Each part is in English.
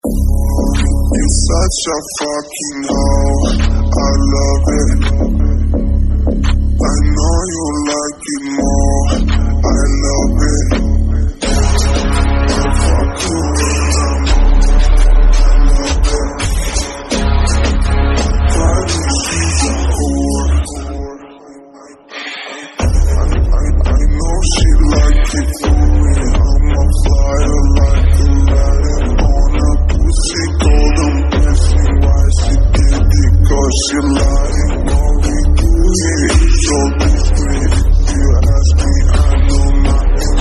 You're such a fucking hoe, I love it. I know you like it more, I love it. I fuck you when I'm Friday, she's a whore. I know she like it for me. I'm a flyer like a rabbit on a pussy golden blessing. Why she did it? Cause she lying. All we do here is so discreet. If you ask me, I know nothing.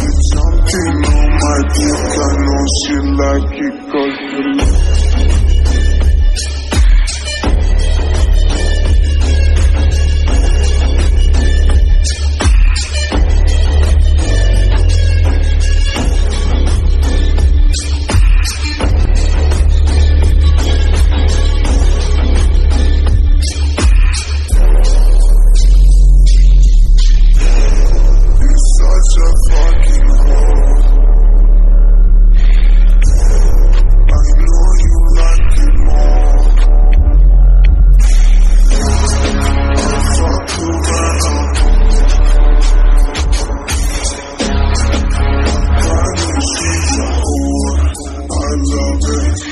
It's something on my dick. I know she like it cause she like it. I love it.